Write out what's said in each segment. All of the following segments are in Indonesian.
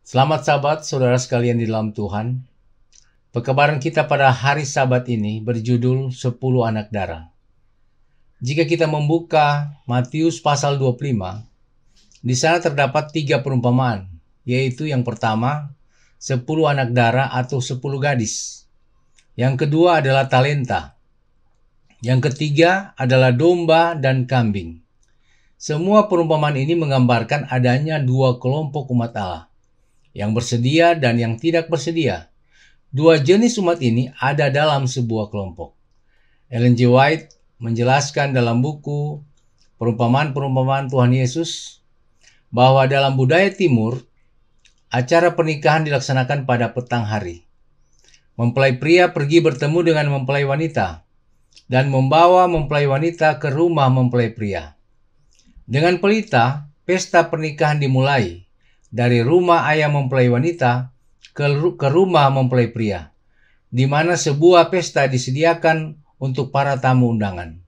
Selamat Sabat, saudara sekalian di dalam Tuhan. Pekabaran kita pada hari Sabat ini berjudul 10 anak darah. Jika kita membuka Matius pasal 25, di sana terdapat 3 perumpamaan, yaitu yang pertama, 10 anak darah atau 10 gadis. Yang kedua adalah talenta. Yang ketiga adalah domba dan kambing. Semua perumpamaan ini menggambarkan adanya 2 kelompok umat Allah, yang bersedia dan yang tidak bersedia. 2 jenis umat ini ada dalam sebuah kelompok. Ellen G. White menjelaskan dalam buku Perumpamaan-Perumpamaan Tuhan Yesus bahwa dalam budaya Timur, acara pernikahan dilaksanakan pada petang hari. Mempelai pria pergi bertemu dengan mempelai wanita dan membawa mempelai wanita ke rumah mempelai pria. Dengan pelita, pesta pernikahan dimulai dari rumah ayah mempelai wanita ke rumah mempelai pria, di mana sebuah pesta disediakan untuk para tamu undangan.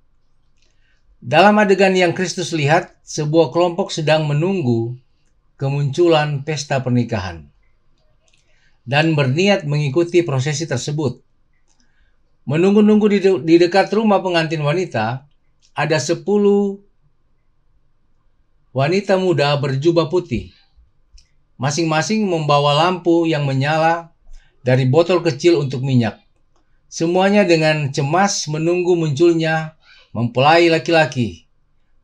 Dalam adegan yang Kristus lihat, sebuah kelompok sedang menunggu kemunculan pesta pernikahan dan berniat mengikuti prosesi tersebut. Menunggu-nunggu di dekat rumah pengantin wanita, ada 10 wanita muda berjubah putih. Masing-masing membawa lampu yang menyala dari botol kecil untuk minyak. Semuanya dengan cemas menunggu munculnya mempelai laki-laki.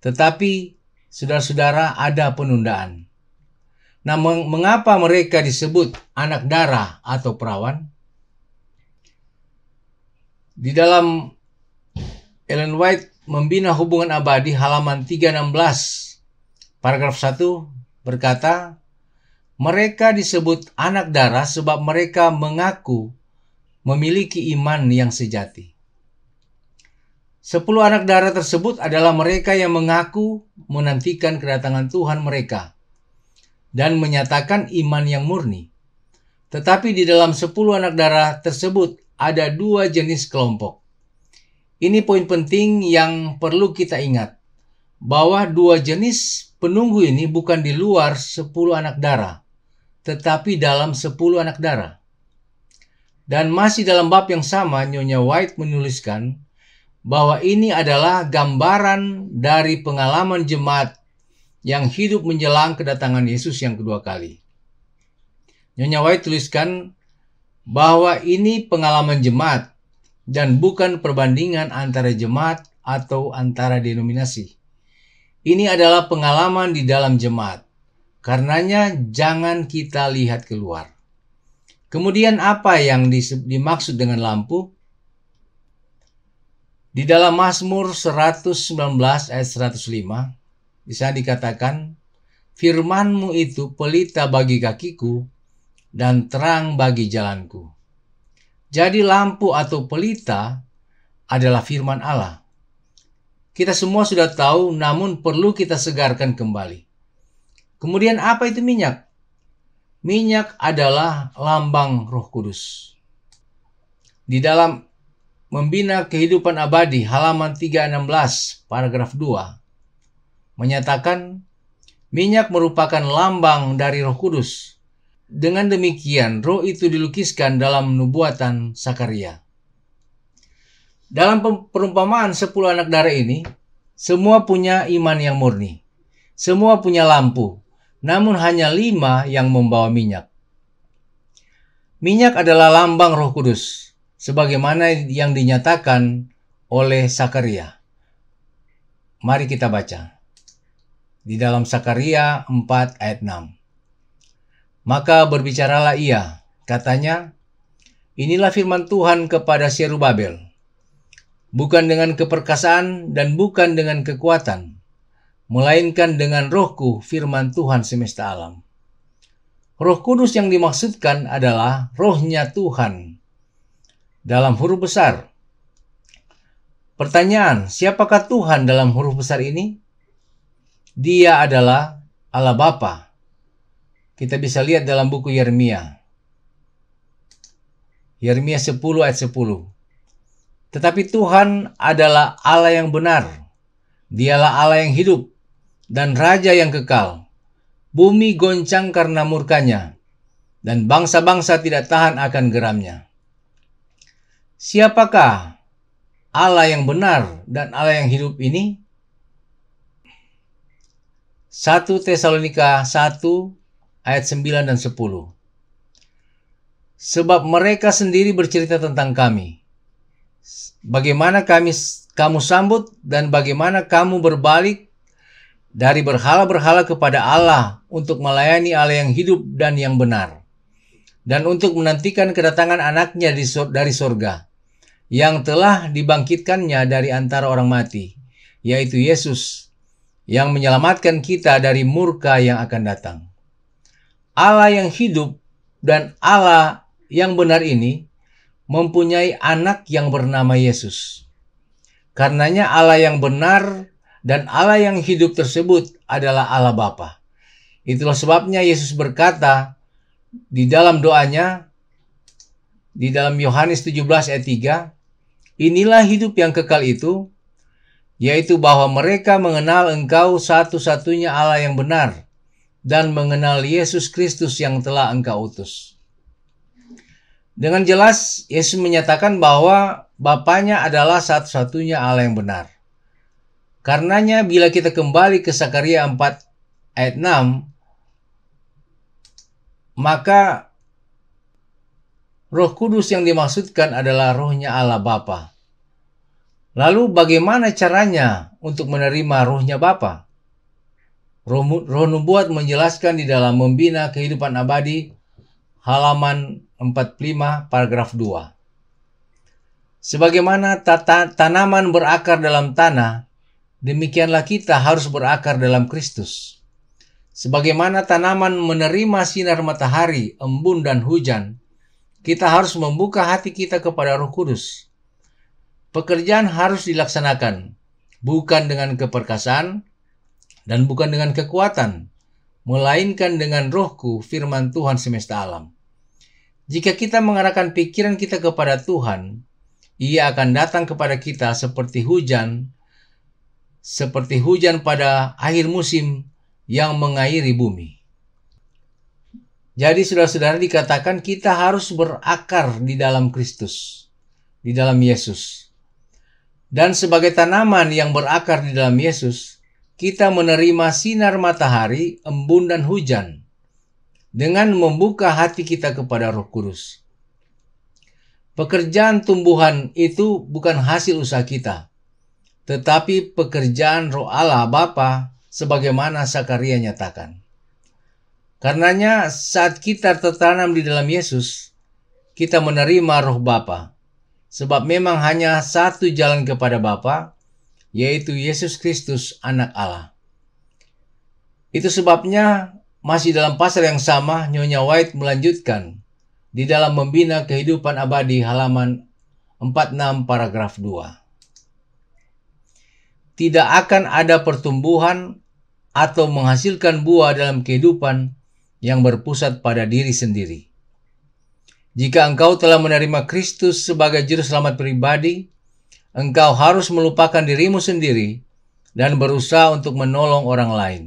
Tetapi, saudara-saudara, ada penundaan. Nah, mengapa mereka disebut anak darah atau perawan? Di dalam Ellen White Membina Hubungan Abadi halaman 316, paragraf 1 berkata, mereka disebut anak darah sebab mereka mengaku memiliki iman yang sejati. 10 anak darah tersebut adalah mereka yang mengaku menantikan kedatangan Tuhan mereka dan menyatakan iman yang murni. Tetapi di dalam 10 anak darah tersebut ada 2 jenis kelompok. Ini poin penting yang perlu kita ingat, bahwa 2 jenis penunggu ini bukan di luar 10 anak darah, tetapi dalam 10 anak darah. Dan masih dalam bab yang sama, Nyonya White menuliskan bahwa ini adalah gambaran dari pengalaman jemaat yang hidup menjelang kedatangan Yesus yang kedua kali. Nyonya White tuliskan bahwa ini pengalaman jemaat dan bukan perbandingan antara jemaat atau antara denominasi. Ini adalah pengalaman di dalam jemaat. Karenanya jangan kita lihat keluar. Kemudian apa yang dimaksud dengan lampu? Di dalam Mazmur 119 ayat 105, di sana dikatakan, firman-Mu itu pelita bagi kakiku dan terang bagi jalanku. Jadi lampu atau pelita adalah firman Allah. Kita semua sudah tahu, namun perlu kita segarkan kembali. Kemudian apa itu minyak? Minyak adalah lambang Roh Kudus. Di dalam Membina Kehidupan Abadi halaman 316 paragraf 2 menyatakan minyak merupakan lambang dari Roh Kudus. Dengan demikian roh itu dilukiskan dalam nubuatan Sakaria. Dalam perumpamaan 10 anak darah ini, semua punya iman yang murni. Semua punya lampu. Namun hanya 5 yang membawa minyak. Minyak adalah lambang Roh Kudus, sebagaimana yang dinyatakan oleh Sakaria. Mari kita baca. Di dalam Sakaria 4 ayat 6. Maka berbicaralah ia, katanya, inilah firman Tuhan kepada Zerubabel, bukan dengan keperkasaan dan bukan dengan kekuatan, melainkan dengan rohku, firman Tuhan semesta alam. Roh Kudus yang dimaksudkan adalah rohnya Tuhan dalam huruf besar. Pertanyaan, siapakah Tuhan dalam huruf besar ini? Dia adalah Allah Bapa. Kita bisa lihat dalam buku Yeremia. Yeremia 10 ayat 10. Tetapi Tuhan adalah Allah yang benar. Dialah Allah yang hidup dan Raja yang kekal. Bumi goncang karena murkanya, dan bangsa-bangsa tidak tahan akan geramnya. Siapakah Allah yang benar dan Allah yang hidup ini? 1 Tesalonika 1 ayat 9 dan 10. Sebab mereka sendiri bercerita tentang kami, bagaimana kamu sambut dan bagaimana kamu berbalik dari berhala-berhala kepada Allah untuk melayani Allah yang hidup dan yang benar, dan untuk menantikan kedatangan anaknya dari sorga, yang telah dibangkitkannya dari antara orang mati, yaitu Yesus, yang menyelamatkan kita dari murka yang akan datang. Allah yang hidup dan Allah yang benar ini mempunyai anak yang bernama Yesus. Karenanya Allah yang benar dan Allah yang hidup tersebut adalah Allah Bapa. Itulah sebabnya Yesus berkata di dalam doanya, di dalam Yohanes 17 ayat 3, inilah hidup yang kekal itu, yaitu bahwa mereka mengenal Engkau satu-satunya Allah yang benar, dan mengenal Yesus Kristus yang telah Engkau utus. Dengan jelas, Yesus menyatakan bahwa Bapanya adalah satu-satunya Allah yang benar. Karenanya, bila kita kembali ke Zakaria 4 ayat 6, maka Roh Kudus yang dimaksudkan adalah rohnya Allah Bapa. Lalu bagaimana caranya untuk menerima rohnya Bapa? Roh Nubuat menjelaskan di dalam Membina Kehidupan Abadi, halaman 45, paragraf 2. Sebagaimana tanaman berakar dalam tanah, demikianlah kita harus berakar dalam Kristus. Sebagaimana tanaman menerima sinar matahari, embun, dan hujan, kita harus membuka hati kita kepada Roh Kudus. Pekerjaan harus dilaksanakan, bukan dengan keperkasaan dan bukan dengan kekuatan, melainkan dengan Rohku, firman Tuhan semesta alam. Jika kita mengarahkan pikiran kita kepada Tuhan, Ia akan datang kepada kita seperti hujan pada akhir musim yang mengairi bumi. Jadi saudara-saudara, dikatakan kita harus berakar di dalam Kristus, di dalam Yesus. Dan sebagai tanaman yang berakar di dalam Yesus, kita menerima sinar matahari, embun, dan hujan dengan membuka hati kita kepada Roh Kudus. Pekerjaan tumbuhan itu bukan hasil usaha kita, tetapi pekerjaan Roh Allah Bapa sebagaimana Zakaria nyatakan. Karenanya saat kita tertanam di dalam Yesus, kita menerima Roh Bapa, sebab memang hanya satu jalan kepada Bapa, yaitu Yesus Kristus, Anak Allah. Itu sebabnya masih dalam pasal yang sama, Nyonya White melanjutkan di dalam Membina Kehidupan Abadi, halaman 46, paragraf 2. Tidak akan ada pertumbuhan atau menghasilkan buah dalam kehidupan yang berpusat pada diri sendiri. Jika engkau telah menerima Kristus sebagai juru selamat pribadi, engkau harus melupakan dirimu sendiri dan berusaha untuk menolong orang lain.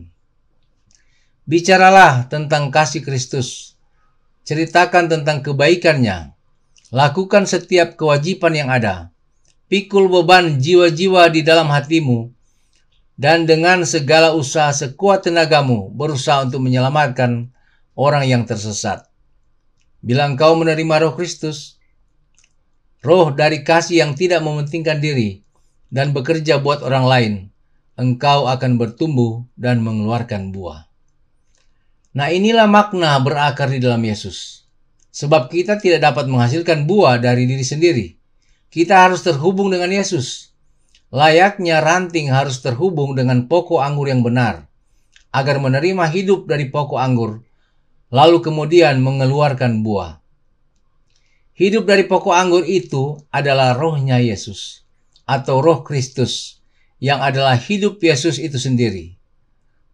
Bicaralah tentang kasih Kristus, ceritakan tentang kebaikannya, lakukan setiap kewajiban yang ada, pikul beban jiwa-jiwa di dalam hatimu, dan dengan segala usaha sekuat tenagamu berusaha untuk menyelamatkan orang yang tersesat. Bila engkau menerima Roh Kristus, roh dari kasih yang tidak mementingkan diri dan bekerja buat orang lain, engkau akan bertumbuh dan mengeluarkan buah. Nah, inilah makna berakar di dalam Yesus. Sebab kita tidak dapat menghasilkan buah dari diri sendiri. Kita harus terhubung dengan Yesus. Layaknya ranting harus terhubung dengan pokok anggur yang benar, agar menerima hidup dari pokok anggur, lalu kemudian mengeluarkan buah. Hidup dari pokok anggur itu adalah rohnya Yesus, atau roh Kristus, yang adalah hidup Yesus itu sendiri.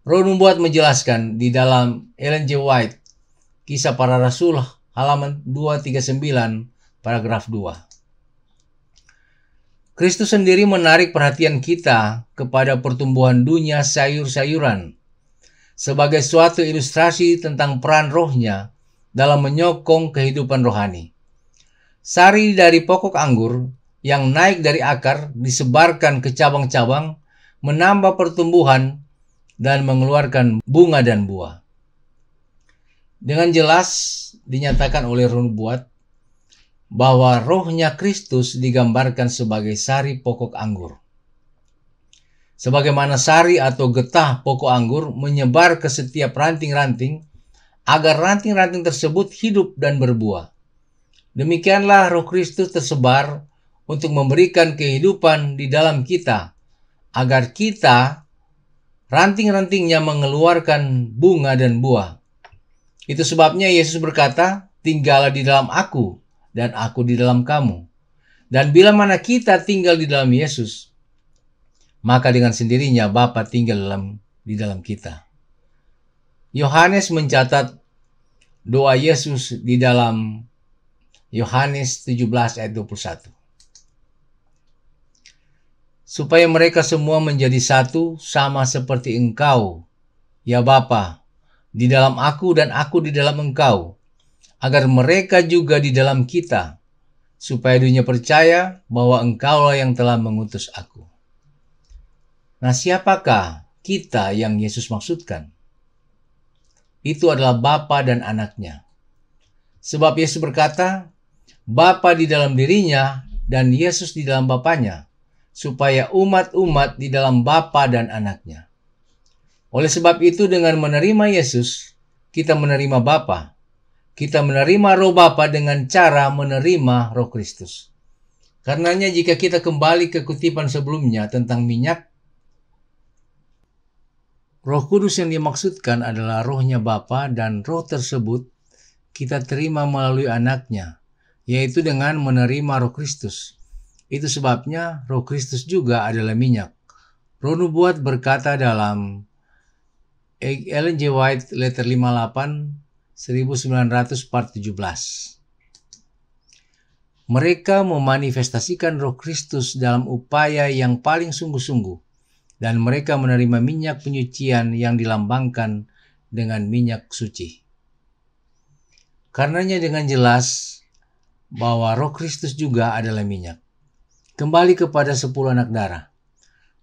Roh Nubuat menjelaskan di dalam Ellen G. White, Kisah Para Rasul, halaman 239, paragraf 2. Kristus sendiri menarik perhatian kita kepada pertumbuhan dunia sayur-sayuran sebagai suatu ilustrasi tentang peran rohnya dalam menyokong kehidupan rohani. Sari dari pokok anggur yang naik dari akar disebarkan ke cabang-cabang, menambah pertumbuhan dan mengeluarkan bunga dan buah. Dengan jelas dinyatakan oleh roh nubuat bahwa rohnya Kristus digambarkan sebagai sari pokok anggur. Sebagaimana sari atau getah pokok anggur menyebar ke setiap ranting-ranting agar ranting-ranting tersebut hidup dan berbuah. Demikianlah roh Kristus tersebar untuk memberikan kehidupan di dalam kita agar kita ranting-rantingnya mengeluarkan bunga dan buah. Itu sebabnya Yesus berkata, "Tinggallah di dalam aku dan aku di dalam kamu." Dan bila mana kita tinggal di dalam Yesus, maka dengan sendirinya Bapa tinggal di dalam kita. Yohanes mencatat doa Yesus di dalam Yohanes 17 ayat 21. Supaya mereka semua menjadi satu sama seperti Engkau, ya Bapa, di dalam aku dan aku di dalam Engkau, agar mereka juga di dalam kita, supaya dunia percaya bahwa Engkaulah yang telah mengutus aku. Nah, siapakah kita yang Yesus maksudkan? Itu adalah Bapa dan anaknya. Sebab Yesus berkata, Bapa di dalam dirinya dan Yesus di dalam Bapanya, supaya umat-umat di dalam Bapa dan anaknya. Oleh sebab itu dengan menerima Yesus, kita menerima Bapa. Kita menerima roh Bapa dengan cara menerima roh Kristus. Karenanya jika kita kembali ke kutipan sebelumnya tentang minyak, Roh Kudus yang dimaksudkan adalah rohnya Bapa dan roh tersebut kita terima melalui anaknya, yaitu dengan menerima roh Kristus. Itu sebabnya roh Kristus juga adalah minyak. Roh nubuat berkata dalam Ellen G. White, letter 58, 1917. Mereka memanifestasikan roh Kristus dalam upaya yang paling sungguh-sungguh, dan mereka menerima minyak penyucian yang dilambangkan dengan minyak suci. Karenanya dengan jelas bahwa roh Kristus juga adalah minyak. Kembali kepada 10 anak darah.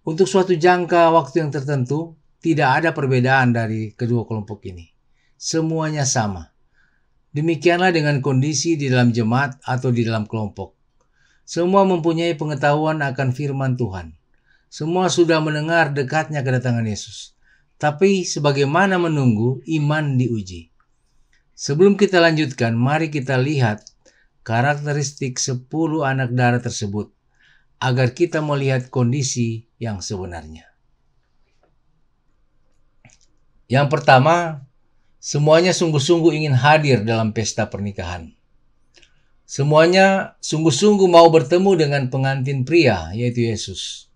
Untuk suatu jangka waktu yang tertentu, tidak ada perbedaan dari kedua kelompok ini. Semuanya sama. Demikianlah dengan kondisi di dalam jemaat atau di dalam kelompok. Semua mempunyai pengetahuan akan firman Tuhan. Semua sudah mendengar dekatnya kedatangan Yesus. Tapi sebagaimana menunggu, iman diuji. Sebelum kita lanjutkan, mari kita lihat karakteristik 10 anak darah tersebut, agar kita melihat kondisi yang sebenarnya. Yang pertama, semuanya sungguh-sungguh ingin hadir dalam pesta pernikahan. Semuanya sungguh-sungguh mau bertemu dengan pengantin pria, yaitu Yesus.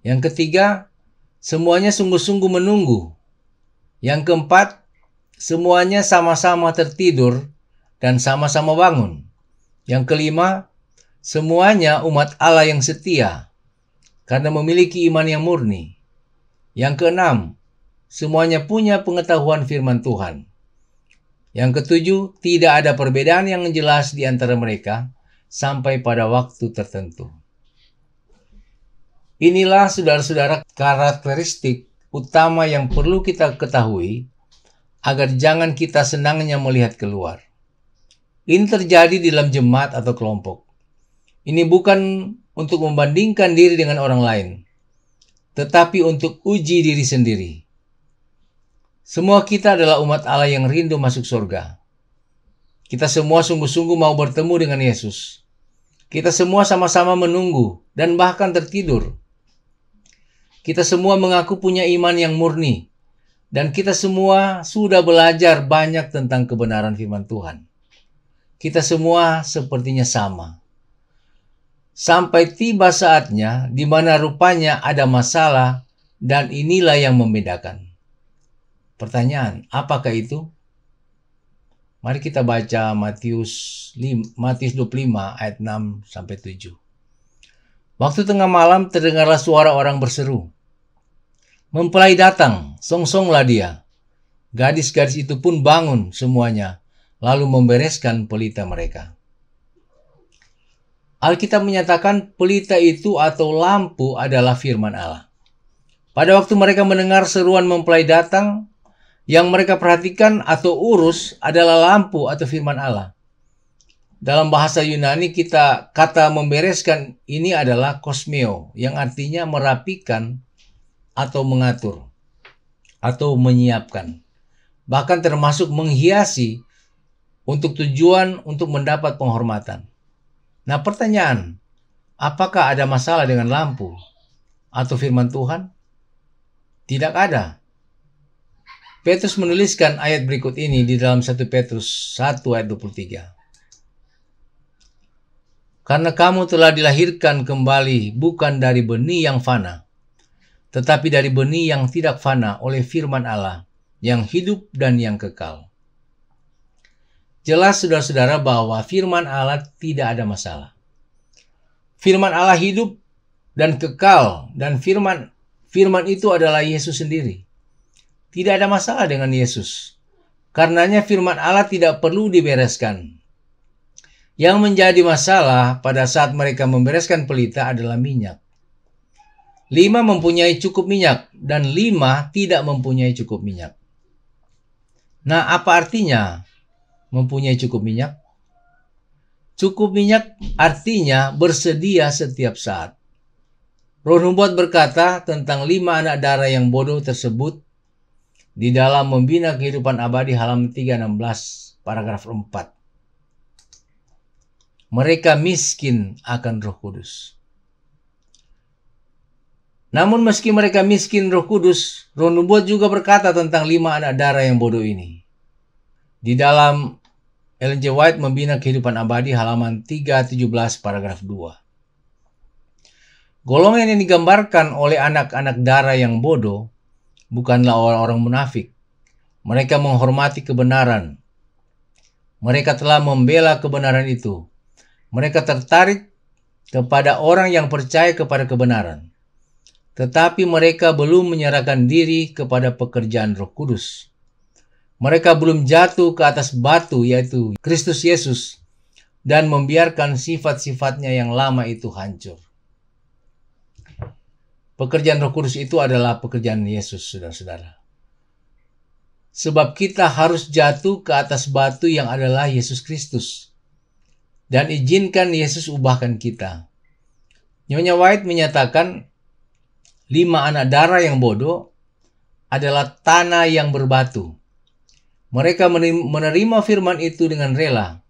Yang ketiga, semuanya sungguh-sungguh menunggu. Yang keempat, semuanya sama-sama tertidur dan sama-sama bangun. Yang kelima, semuanya umat Allah yang setia, karena memiliki iman yang murni. Yang keenam, semuanya punya pengetahuan firman Tuhan. Yang ketujuh, tidak ada perbedaan yang jelas di antara mereka sampai pada waktu tertentu. Inilah saudara-saudara karakteristik utama yang perlu kita ketahui agar jangan kita senangnya melihat keluar. Ini terjadi di dalam jemaat atau kelompok. Ini bukan untuk membandingkan diri dengan orang lain, tetapi untuk uji diri sendiri. Semua kita adalah umat Allah yang rindu masuk surga. Kita semua sungguh-sungguh mau bertemu dengan Yesus. Kita semua sama-sama menunggu dan bahkan tertidur. Kita semua mengaku punya iman yang murni. Dan kita semua sudah belajar banyak tentang kebenaran firman Tuhan. Kita semua sepertinya sama. Sampai tiba saatnya di mana rupanya ada masalah dan inilah yang membedakan. Pertanyaan, apakah itu? Mari kita baca Matius 25 ayat 6-7. Waktu tengah malam terdengarlah suara orang berseru, "Mempelai datang, songsonglah dia." Gadis-gadis itu pun bangun semuanya, lalu membereskan pelita mereka. Alkitab menyatakan pelita itu atau lampu adalah firman Allah. Pada waktu mereka mendengar seruan mempelai datang, yang mereka perhatikan atau urus adalah lampu atau firman Allah. Dalam bahasa Yunani kata membereskan ini adalah kosmeo, yang artinya merapikan atau mengatur atau menyiapkan. Bahkan termasuk menghiasi untuk tujuan untuk mendapat penghormatan. Nah, pertanyaan, apakah ada masalah dengan lampu atau firman Tuhan? Tidak ada. Petrus menuliskan ayat berikut ini di dalam 1 Petrus 1 ayat 23. Karena kamu telah dilahirkan kembali bukan dari benih yang fana, tetapi dari benih yang tidak fana oleh firman Allah, yang hidup dan yang kekal. Jelas saudara-saudara bahwa firman Allah tidak ada masalah. Firman Allah hidup dan kekal, dan firman itu adalah Yesus sendiri. Tidak ada masalah dengan Yesus. Karenanya firman Allah tidak perlu dibereskan. Yang menjadi masalah pada saat mereka membereskan pelita adalah minyak. 5 mempunyai cukup minyak dan 5 tidak mempunyai cukup minyak. Nah, apa artinya mempunyai cukup minyak? Cukup minyak artinya bersedia setiap saat. Roh Nubuat berkata tentang 5 anak darah yang bodoh tersebut di dalam Membina Kehidupan Abadi halaman 316 paragraf 4. Mereka miskin akan Roh Kudus. Namun meski mereka miskin Roh Kudus, Roh Nubuat juga berkata tentang 5 anak darah yang bodoh ini. Di dalam Ellen G. White Membina Kehidupan Abadi halaman 317 paragraf 2. Golongan yang digambarkan oleh anak-anak darah yang bodoh bukanlah orang-orang munafik. Mereka menghormati kebenaran. Mereka telah membela kebenaran itu. Mereka tertarik kepada orang yang percaya kepada kebenaran. Tetapi mereka belum menyerahkan diri kepada pekerjaan Roh Kudus. Mereka belum jatuh ke atas batu, yaitu Kristus Yesus, dan membiarkan sifat-sifatnya yang lama itu hancur. Pekerjaan Roh Kudus itu adalah pekerjaan Yesus, saudara-saudara. Sebab kita harus jatuh ke atas batu yang adalah Yesus Kristus. Dan izinkan Yesus ubahkan kita. Nyonya White menyatakan 5 anak darah yang bodoh adalah tanah yang berbatu. Mereka menerima firman itu dengan rela,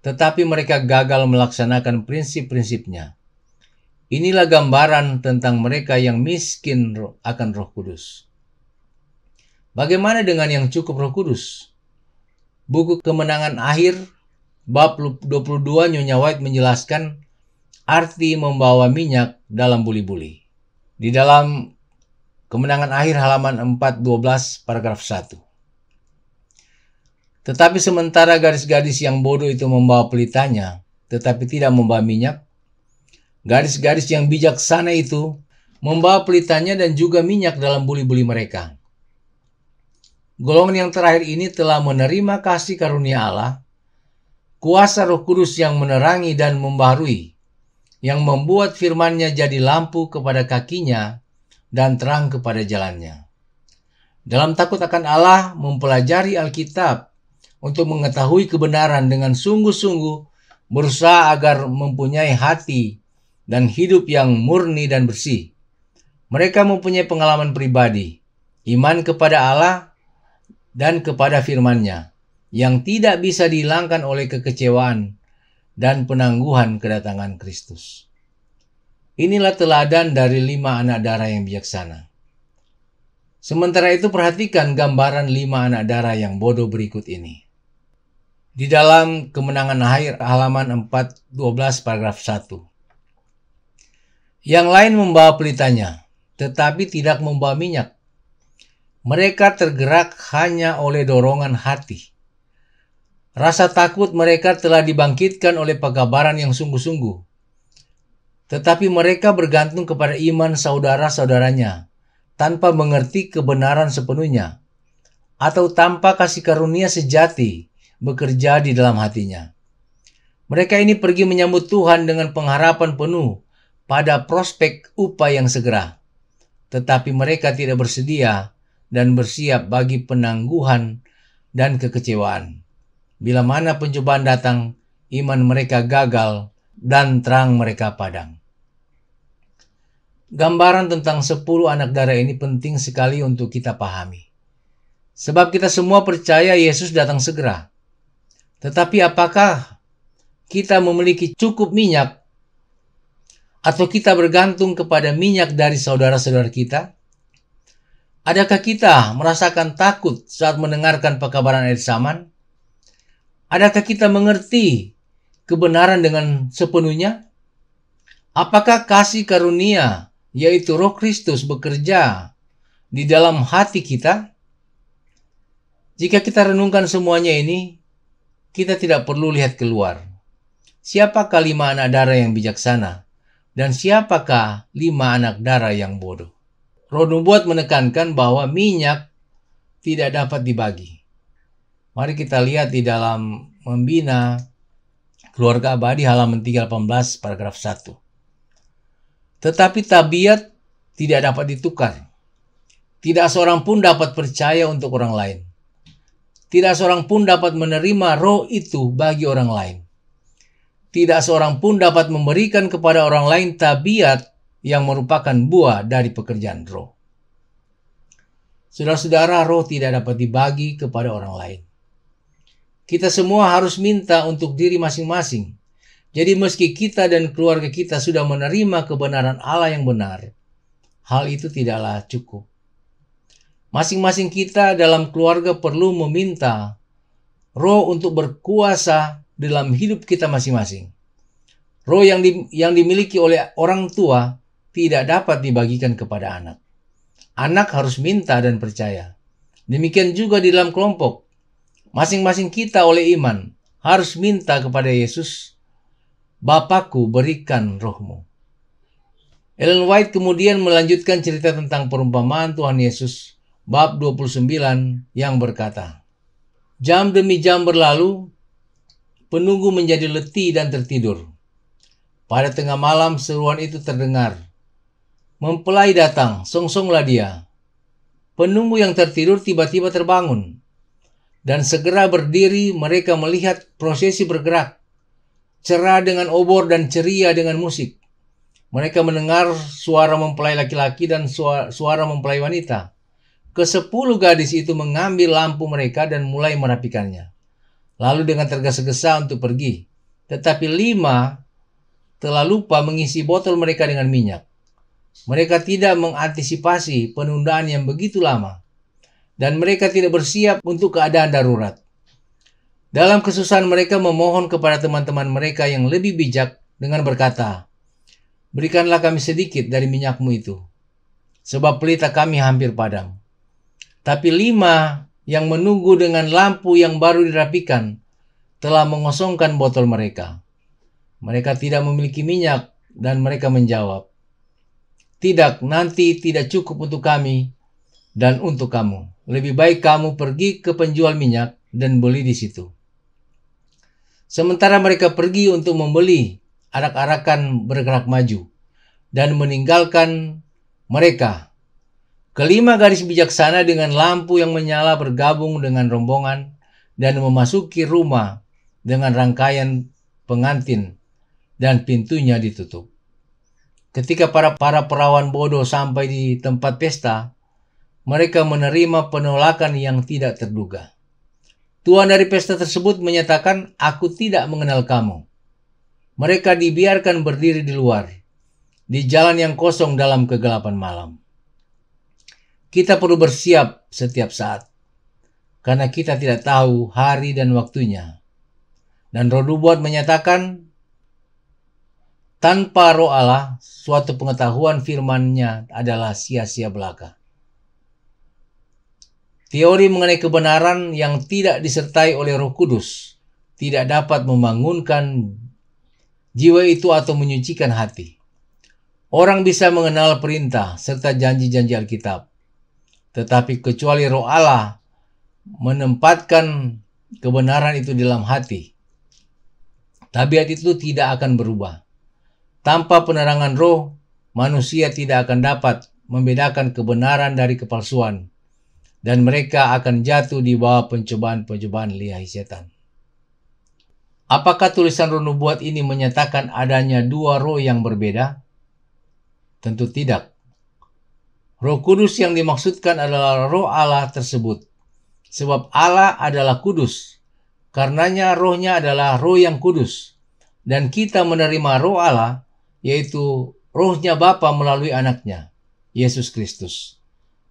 tetapi mereka gagal melaksanakan prinsip-prinsipnya. Inilah gambaran tentang mereka yang miskin akan Roh Kudus. Bagaimana dengan yang cukup Roh Kudus? Buku Kemenangan Akhir, bab 22, Nyonya White menjelaskan arti membawa minyak dalam buli-buli. Di dalam Kemenangan Akhir halaman 412 paragraf 1. Tetapi sementara gadis-gadis yang bodoh itu membawa pelitanya, tetapi tidak membawa minyak, gadis-gadis yang bijaksana itu membawa pelitanya dan juga minyak dalam buli-buli mereka. Golongan yang terakhir ini telah menerima kasih karunia Allah, kuasa Roh Kudus yang menerangi dan membaharui, yang membuat firman-Nya jadi lampu kepada kakinya dan terang kepada jalannya. Dalam takut akan Allah, mempelajari Alkitab untuk mengetahui kebenaran dengan sungguh-sungguh, berusaha agar mempunyai hati dan hidup yang murni dan bersih. Mereka mempunyai pengalaman pribadi, iman kepada Allah dan kepada firman-Nya, yang tidak bisa dihilangkan oleh kekecewaan dan penangguhan kedatangan Kristus. Inilah teladan dari 5 anak darah yang bijaksana. Sementara itu perhatikan gambaran 5 anak darah yang bodoh berikut ini. Di dalam Kemenangan Akhir halaman 412 paragraf 1. Yang lain membawa pelitanya, tetapi tidak membawa minyak. Mereka tergerak hanya oleh dorongan hati. Rasa takut mereka telah dibangkitkan oleh pekabaran yang sungguh-sungguh. Tetapi mereka bergantung kepada iman saudara-saudaranya, tanpa mengerti kebenaran sepenuhnya, atau tanpa kasih karunia sejati bekerja di dalam hatinya. Mereka ini pergi menyambut Tuhan dengan pengharapan penuh pada prospek upah yang segera. Tetapi mereka tidak bersedia dan bersiap bagi penangguhan dan kekecewaan. Bila mana pencobaan datang, iman mereka gagal dan terang mereka padam. Gambaran tentang 10 anak darah ini penting sekali untuk kita pahami. Sebab kita semua percaya Yesus datang segera. Tetapi apakah kita memiliki cukup minyak atau kita bergantung kepada minyak dari saudara-saudara kita? Adakah kita merasakan takut saat mendengarkan pekabaran akhir zaman? Adakah kita mengerti kebenaran dengan sepenuhnya? Apakah kasih karunia, yaitu Roh Kristus, bekerja di dalam hati kita? Jika kita renungkan semuanya ini, kita tidak perlu lihat keluar. Siapakah 5 anak darah yang bijaksana? Dan siapakah 5 anak darah yang bodoh? Roh Nubuat menekankan bahwa minyak tidak dapat dibagi. Mari kita lihat di dalam Membina Keluarga Abadi halaman 318 paragraf 1. Tetapi tabiat tidak dapat ditukar. Tidak seorang pun dapat percaya untuk orang lain. Tidak seorang pun dapat menerima roh itu bagi orang lain. Tidak seorang pun dapat memberikan kepada orang lain tabiat yang merupakan buah dari pekerjaan roh. Saudara-saudara, roh tidak dapat dibagi kepada orang lain. Kita semua harus minta untuk diri masing-masing. Jadi meski kita dan keluarga kita sudah menerima kebenaran Allah yang benar, hal itu tidaklah cukup. Masing-masing kita dalam keluarga perlu meminta roh untuk berkuasa dalam hidup kita masing-masing. Roh yang dimiliki oleh orang tua tidak dapat dibagikan kepada anak. Anak harus minta dan percaya. Demikian juga di dalam kelompok. Masing-masing kita oleh iman harus minta kepada Yesus, Bapakku, berikan rohmu. Ellen White kemudian melanjutkan cerita tentang perumpamaan Tuhan Yesus bab 29 yang berkata, jam demi jam berlalu, penunggu menjadi letih dan tertidur. Pada tengah malam seruan itu terdengar, mempelai datang, songsonglah dia. Penunggu yang tertidur tiba-tiba terbangun, dan segera berdiri. Mereka melihat prosesi bergerak, cerah dengan obor dan ceria dengan musik. Mereka mendengar suara mempelai laki-laki dan suara mempelai wanita. Ke-10 gadis itu mengambil lampu mereka dan mulai merapikannya. Lalu dengan tergesa-gesa untuk pergi. Tetapi 5 telah lupa mengisi botol mereka dengan minyak. Mereka tidak mengantisipasi penundaan yang begitu lama. Dan mereka tidak bersiap untuk keadaan darurat. Dalam kesusahan mereka memohon kepada teman-teman mereka yang lebih bijak dengan berkata, berikanlah kami sedikit dari minyakmu itu, sebab pelita kami hampir padam. Tapi 5 yang menunggu dengan lampu yang baru dirapikan telah mengosongkan botol mereka. Mereka tidak memiliki minyak dan mereka menjawab, tidak, nanti tidak cukup untuk kami dan untuk kamu. Lebih baik kamu pergi ke penjual minyak dan beli di situ. Sementara mereka pergi untuk membeli, arak-arakan bergerak maju dan meninggalkan mereka. Kelima gadis bijaksana dengan lampu yang menyala bergabung dengan rombongan dan memasuki rumah dengan rangkaian pengantin dan pintunya ditutup. Ketika para perawan bodoh sampai di tempat pesta, mereka menerima penolakan yang tidak terduga. Tuan dari pesta tersebut menyatakan, aku tidak mengenal kamu. Mereka dibiarkan berdiri di luar, di jalan yang kosong dalam kegelapan malam. Kita perlu bersiap setiap saat, karena kita tidak tahu hari dan waktunya. Dan Roh Nubuat menyatakan, tanpa roh Allah, suatu pengetahuan firman-Nya adalah sia-sia belaka. Teori mengenai kebenaran yang tidak disertai oleh Roh Kudus tidak dapat membangunkan jiwa itu atau menyucikan hati. Orang bisa mengenal perintah serta janji-janji Alkitab, tetapi kecuali Roh Allah menempatkan kebenaran itu di dalam hati, tabiat itu tidak akan berubah. Tanpa penerangan roh, manusia tidak akan dapat membedakan kebenaran dari kepalsuan, dan mereka akan jatuh di bawah pencobaan-pencobaan lihai setan. Apakah tulisan roh nubuat ini menyatakan adanya dua roh yang berbeda? Tentu tidak. Roh Kudus yang dimaksudkan adalah roh Allah tersebut. Sebab Allah adalah kudus. Karenanya rohnya adalah roh yang kudus. Dan kita menerima roh Allah, yaitu rohnya Bapa melalui anaknya, Yesus Kristus.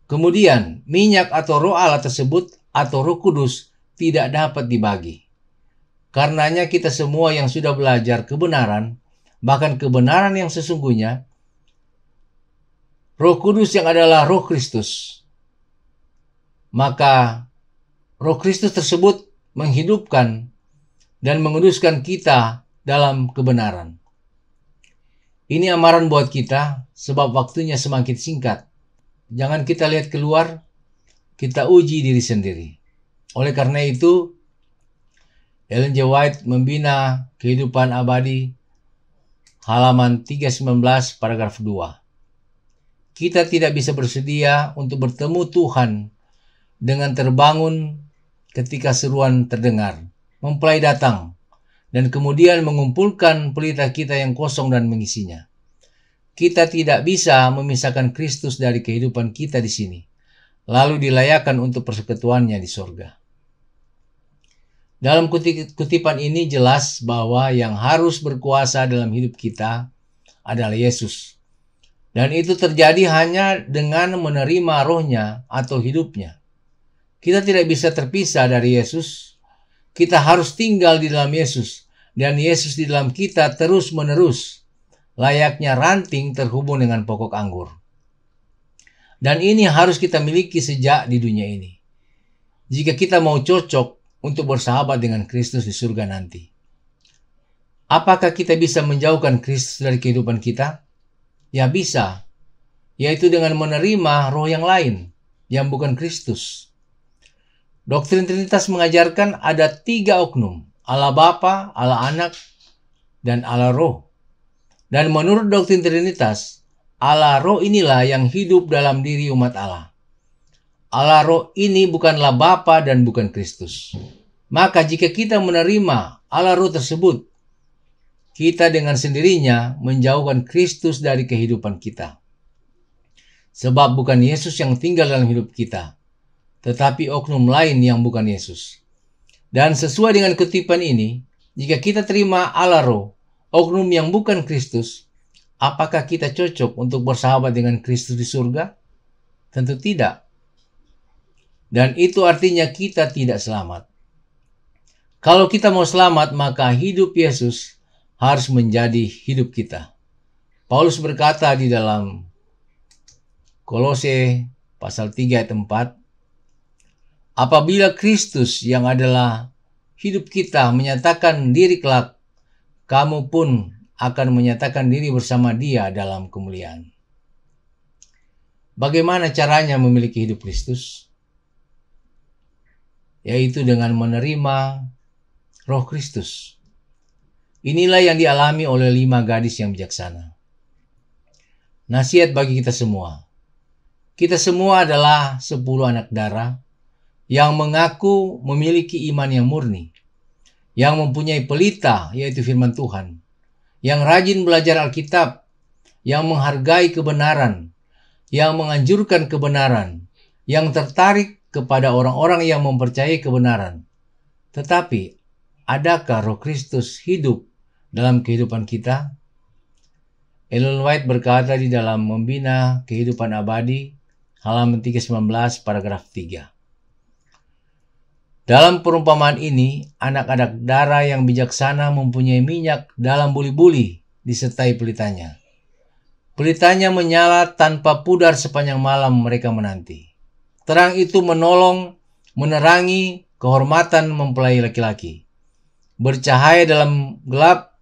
Kemudian, minyak atau roh Allah tersebut atau roh kudus tidak dapat dibagi. Karenanya kita semua yang sudah belajar kebenaran, bahkan kebenaran yang sesungguhnya, Roh Kudus yang adalah Roh Kristus, maka Roh Kristus tersebut menghidupkan dan menguduskan kita dalam kebenaran. Ini amaran buat kita, sebab waktunya semakin singkat. Jangan kita lihat keluar, kita uji diri sendiri. Oleh karena itu, Ellen G. White membina kehidupan abadi, halaman 319 paragraf 2. Kita tidak bisa bersedia untuk bertemu Tuhan dengan terbangun ketika seruan terdengar, mempelai datang, dan kemudian mengumpulkan pelita kita yang kosong dan mengisinya. Kita tidak bisa memisahkan Kristus dari kehidupan kita di sini, lalu dilayakkan untuk persekutuannya di sorga. Dalam kutipan ini jelas bahwa yang harus berkuasa dalam hidup kita adalah Yesus. Dan itu terjadi hanya dengan menerima rohnya atau hidupnya. Kita tidak bisa terpisah dari Yesus. Kita harus tinggal di dalam Yesus. Dan Yesus di dalam kita terus menerus. Layaknya ranting terhubung dengan pokok anggur. Dan ini harus kita miliki sejak di dunia ini. Jika kita mau cocok untuk bersahabat dengan Kristus di surga nanti. Apakah kita bisa menjauhkan Kristus dari kehidupan kita? Ya bisa, yaitu dengan menerima roh yang lain, yang bukan Kristus. Doktrin Trinitas mengajarkan ada 3 oknum, Allah Bapa, Allah Anak, dan Allah Roh. Dan menurut doktrin Trinitas, Allah Roh inilah yang hidup dalam diri umat Allah. Allah Roh ini bukanlah Bapa dan bukan Kristus. Maka jika kita menerima Allah Roh tersebut, kita dengan sendirinya menjauhkan Kristus dari kehidupan kita. Sebab bukan Yesus yang tinggal dalam hidup kita, tetapi oknum lain yang bukan Yesus. Dan sesuai dengan kutipan ini, jika kita terima Allah Roh, oknum yang bukan Kristus, apakah kita cocok untuk bersahabat dengan Kristus di surga? Tentu tidak. Dan itu artinya kita tidak selamat. Kalau kita mau selamat, maka hidup Yesus harus menjadi hidup kita. Paulus berkata di dalam Kolose pasal 3 ayat 4, apabila Kristus yang adalah hidup kita menyatakan diri kelak, kamu pun akan menyatakan diri bersama Dia dalam kemuliaan. Bagaimana caranya memiliki hidup Kristus? Yaitu dengan menerima Roh Kristus. Inilah yang dialami oleh 5 gadis yang bijaksana. Nasihat bagi kita semua. Kita semua adalah 10 anak darah yang mengaku memiliki iman yang murni, yang mempunyai pelita yaitu firman Tuhan, yang rajin belajar Alkitab, yang menghargai kebenaran, yang menganjurkan kebenaran, yang tertarik kepada orang-orang yang mempercayai kebenaran. Tetapi, adakah Roh Kristus hidup dalam kehidupan kita? Ellen White berkata di dalam Membina Kehidupan Abadi, halaman 319, paragraf 3. Dalam perumpamaan ini, anak-anak darah yang bijaksana mempunyai minyak dalam buli-buli disertai pelitanya. Pelitanya menyala tanpa pudar sepanjang malam mereka menanti. Terang itu menerangi kehormatan mempelai laki-laki. Bercahaya dalam gelap,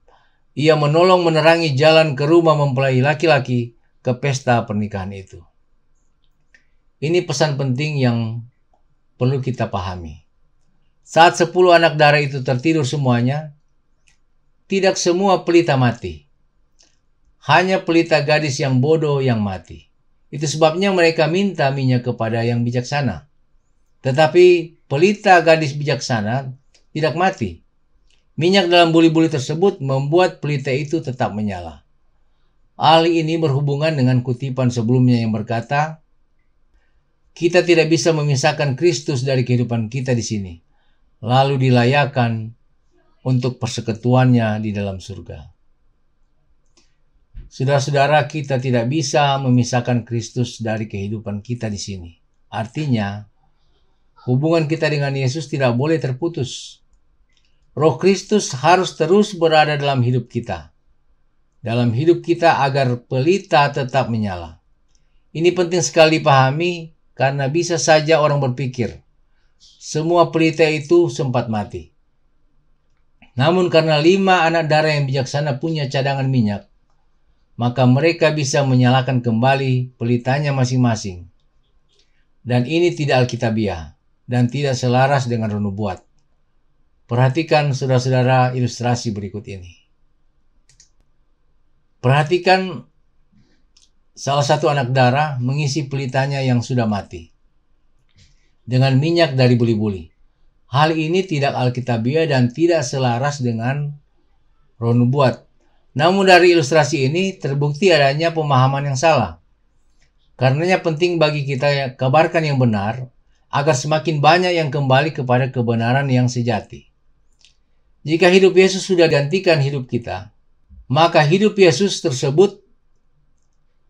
ia menerangi jalan ke rumah mempelai laki-laki ke pesta pernikahan itu. Ini pesan penting yang perlu kita pahami. Saat 10 anak darah itu tertidur semuanya, tidak semua pelita mati. Hanya pelita gadis yang bodoh yang mati. Itu sebabnya mereka minta minyak kepada yang bijaksana. Tetapi pelita gadis bijaksana tidak mati. Minyak dalam buli-buli tersebut membuat pelita itu tetap menyala. Hal ini berhubungan dengan kutipan sebelumnya yang berkata, kita tidak bisa memisahkan Kristus dari kehidupan kita di sini, lalu dilayakkan untuk persekutuannya di dalam surga. Saudara-saudara, kita tidak bisa memisahkan Kristus dari kehidupan kita di sini. Artinya, hubungan kita dengan Yesus tidak boleh terputus. Roh Kristus harus terus berada dalam hidup kita. Dalam hidup kita agar pelita tetap menyala. Ini penting sekali dipahami karena bisa saja orang berpikir, semua pelita itu sempat mati. Namun karena 5 anak darah yang bijaksana punya cadangan minyak, maka mereka bisa menyalakan kembali pelitanya masing-masing. Dan ini tidak alkitabiah dan tidak selaras dengan roh nubuat. Perhatikan saudara-saudara ilustrasi berikut ini. Perhatikan salah satu anak darah mengisi pelitanya yang sudah mati dengan minyak dari buli-buli. Hal ini tidak alkitabiah dan tidak selaras dengan roh nubuat. Namun dari ilustrasi ini terbukti adanya pemahaman yang salah. Karenanya penting bagi kita kabarkan yang benar agar semakin banyak yang kembali kepada kebenaran yang sejati. Jika hidup Yesus sudah gantikan hidup kita, maka hidup Yesus tersebut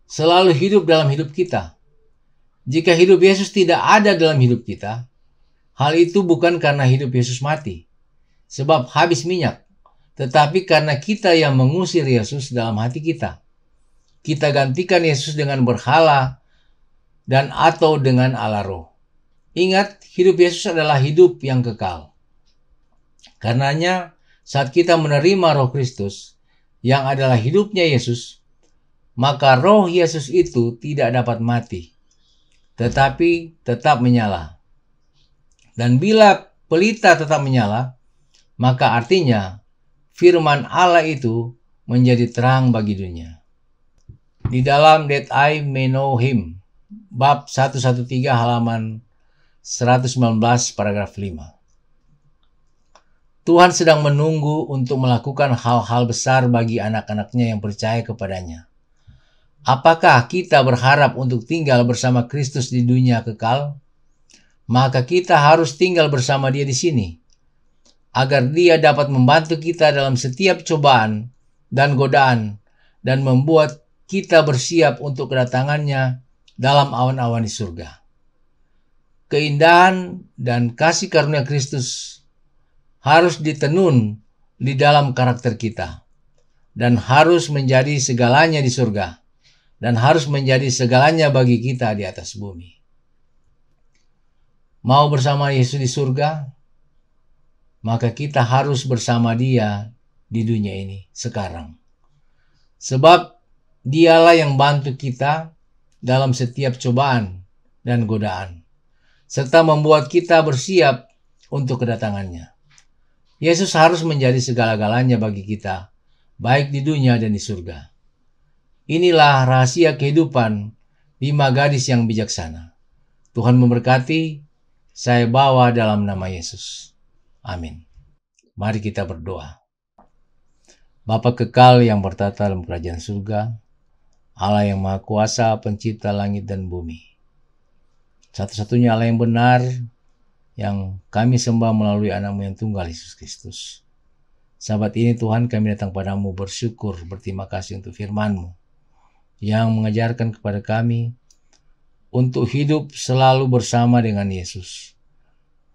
selalu hidup dalam hidup kita. Jika hidup Yesus tidak ada dalam hidup kita, hal itu bukan karena hidup Yesus mati, sebab habis minyak, tetapi karena kita yang mengusir Yesus dalam hati kita. Kita gantikan Yesus dengan berhala dan atau dengan Allah Roh. Ingat, hidup Yesus adalah hidup yang kekal. Karenanya, saat kita menerima Roh Kristus, yang adalah hidupnya Yesus, maka Roh Yesus itu tidak dapat mati, tetapi tetap menyala. Dan bila pelita tetap menyala, maka artinya firman Allah itu menjadi terang bagi dunia. Di dalam That I May Know Him, bab 113 halaman 119 paragraf 5. Tuhan sedang menunggu untuk melakukan hal-hal besar bagi anak-anaknya yang percaya kepadanya. Apakah kita berharap untuk tinggal bersama Kristus di dunia kekal? Maka kita harus tinggal bersama Dia di sini, agar Dia dapat membantu kita dalam setiap cobaan dan godaan, dan membuat kita bersiap untuk kedatangannya dalam awan-awan di surga. Keindahan dan kasih karunia Kristus harus ditenun di dalam karakter kita, dan harus menjadi segalanya di surga, dan harus menjadi segalanya bagi kita di atas bumi. Mau bersama Yesus di surga? Maka kita harus bersama Dia di dunia ini sekarang. Sebab Dialah yang bantu kita dalam setiap cobaan dan godaan, serta membuat kita bersiap untuk kedatangannya. Yesus harus menjadi segala-galanya bagi kita, baik di dunia dan di surga. Inilah rahasia kehidupan 5 gadis yang bijaksana. Tuhan memberkati, saya bawa dalam nama Yesus. Amin. Mari kita berdoa. Bapa kekal yang bertata dalam kerajaan surga, Allah yang Maha Kuasa, pencipta langit dan bumi. Satu-satunya Allah yang benar, yang kami sembah melalui anak-Mu yang tunggal, Yesus Kristus. Sahabat ini Tuhan, kami datang padamu bersyukur, berterima kasih untuk firman-Mu, yang mengajarkan kepada kami untuk hidup selalu bersama dengan Yesus.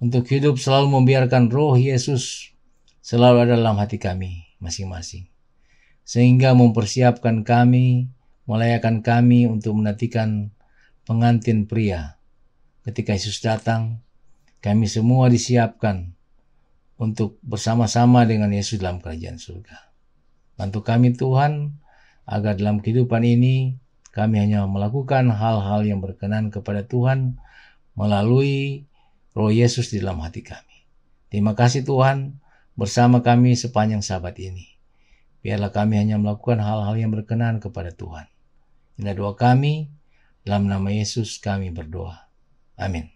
Untuk hidup selalu membiarkan Roh Yesus selalu ada dalam hati kami masing-masing. Sehingga mempersiapkan kami, melayakan kami untuk menantikan pengantin pria. Ketika Yesus datang, kami semua disiapkan untuk bersama-sama dengan Yesus dalam kerajaan surga. Bantu kami Tuhan, agar dalam kehidupan ini kami hanya melakukan hal-hal yang berkenan kepada Tuhan melalui Roh Yesus di dalam hati kami. Terima kasih Tuhan bersama kami sepanjang sabat ini. Biarlah kami hanya melakukan hal-hal yang berkenan kepada Tuhan. Inilah doa kami, dalam nama Yesus kami berdoa. Amin.